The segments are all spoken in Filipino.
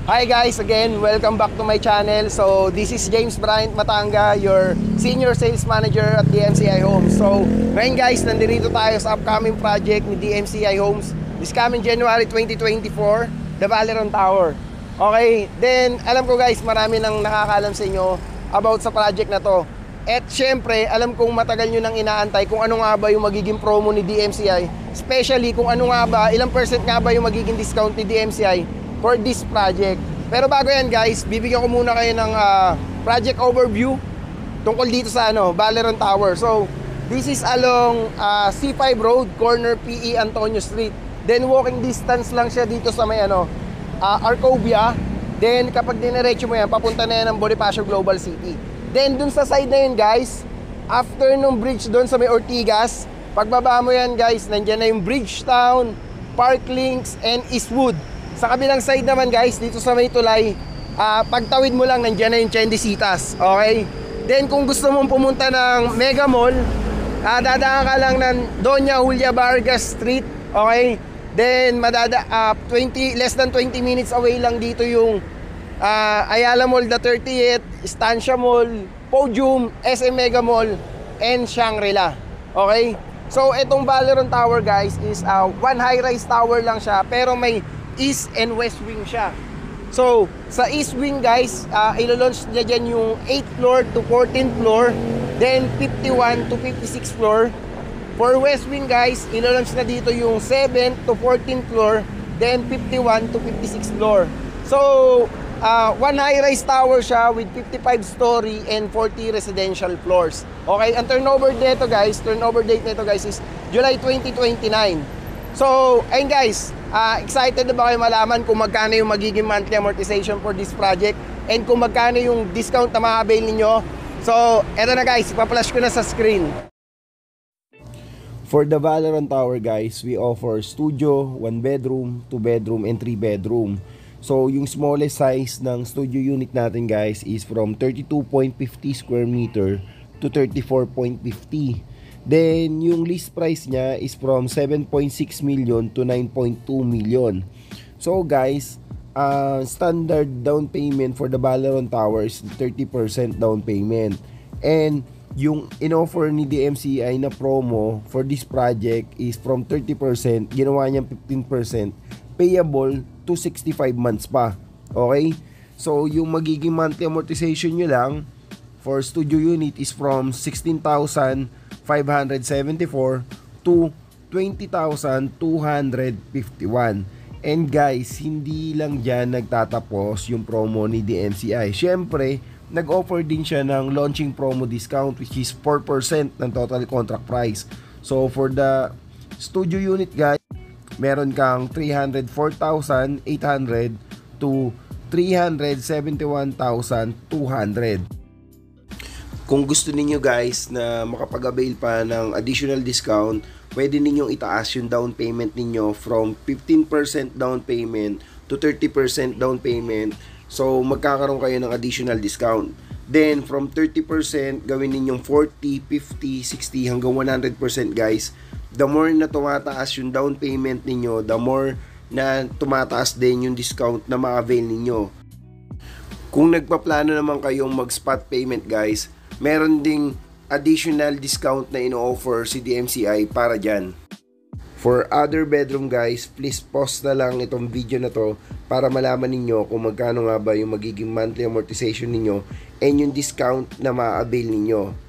Hi guys, again, welcome back to my channel. So this is James Bryant Matanga, your Senior Sales Manager at DMCI Homes. So ngayon guys, nandito tayo sa upcoming project ni DMCI Homes this coming January 2024, the Valeron Tower. Okay, then alam ko guys, marami nang nakakaalam sa inyo about sa project na to. At syempre, alam kong matagal nyo nang inaantay kung ano nga ba yung magiging promo ni DMCI, especially kung ano nga ba, ilang percent nga ba yung magiging discount ni DMCI for this project. Pero bago yan guys, bibigyan ko muna kayo ng project overview tungkol dito sa Valeron Tower. So this is along C5 Road, corner PE Antonio Street. Then walking distance lang siya dito sa may Arcovia. Then kapag diniretso mo yan, papunta na yan ng Bonifacio Global City. Then dun sa side na yun guys, after nung bridge dun sa may Ortigas, pagbaba mo yan guys, nandyan na yung Bridgetown, Parklinks, and Eastwood. Sa kabilang side naman guys, dito sa may tulay, pagtawid mo lang, nandiyan na yung Chendesitas. Okay? Then kung gusto mong pumunta ng Mega Mall, dadaan ka lang ng Doña Julia Vargas Street. Okay? Then less than 20 minutes away lang dito yung Ayala Mall, the 30th, Estancia Mall, Podium, SM Mega Mall, and Shangri-La. Okay? So itong Valeron Tower guys is one high-rise tower lang siya, pero may east and west wing siya. So sa east wing guys, ilo-launch niya dyan yung 8th floor to 14th floor, then 51 to 56th floor. For west wing guys, ilo-launch na dito yung 7th to 14th floor, then 51 to 56th floor. So one high-rise tower siya with 55 story and 40 residential floors. Okay, ang turnover date nito guys is July 2029. So, ayun guys, excited na ba kayo malaman kung magkano yung magiging monthly amortization for this project and kung magkano yung discount na ma-avail ninyo? So, eto na guys, ipa-flash ko na sa screen. For the Valeron Tower guys, we offer studio, 1 bedroom, 2 bedroom, and 3 bedroom. So, yung smallest size ng studio unit natin guys is from 32.50 square meter to 34.50. Then, yung list price niya is from 7.6 million to 9.2 million. So guys, standard down payment for the Valeron Tower is 30% down payment. And yung in-offer ni DMCI na promo for this project is from 30%, ginawa niyang 15%, payable to 65 months pa. Okay? So, yung magiging monthly amortization nyo lang for studio unit is from 16,574 to 20,251. And guys, hindi lang dyan nagtatapos yung promo ni DMCI. Syempre, nag-offer din siya ng launching promo discount which is 4% ng total contract price. So for the studio unit guys, meron kang 304,800 to 371,200. Kung gusto niyo guys na makapag-avail pa ng additional discount, pwede ninyong itaas yung down payment ninyo from 15% down payment to 30% down payment. So magkakaroon kayo ng additional discount. Then from 30%, gawin ninyong 40, 50, 60 hanggang 100% guys. The more na tumataas yung down payment ninyo, the more na tumataas din yung discount na ma-avail ninyo. Kung nagpaplano naman kayong mag-spot payment guys, meron ding additional discount na ino-offer si DMCI para dyan. For other bedroom guys, please pause na lang itong video na to para malaman ninyo kung magkano nga ba yung magiging monthly amortization ninyo and yung discount na ma-avail ninyo.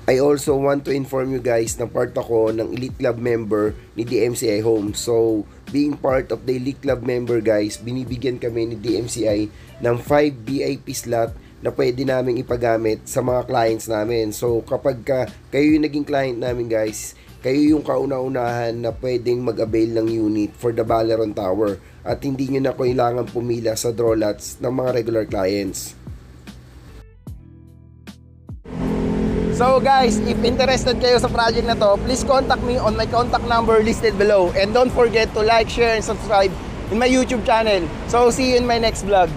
I also want to inform you guys na part ako ng Elite Club member ni DMCI Homes. So, being part of the Elite Club member guys, binibigyan kami ni DMCI ng 5 VIP slot na pwede naming ipagamit sa mga clients namin. So, kapag kayo yung naging client namin guys, kayo yung kauna-unahan na pwedeng mag-avail ng unit for the Valeron Tower at hindi nyo na kailangan pumila sa draw lots ng mga regular clients. So guys, if interested kayo sa project na to, please contact me on my contact number listed below. And don't forget to like, share, and subscribe in my YouTube channel. So see you in my next vlog.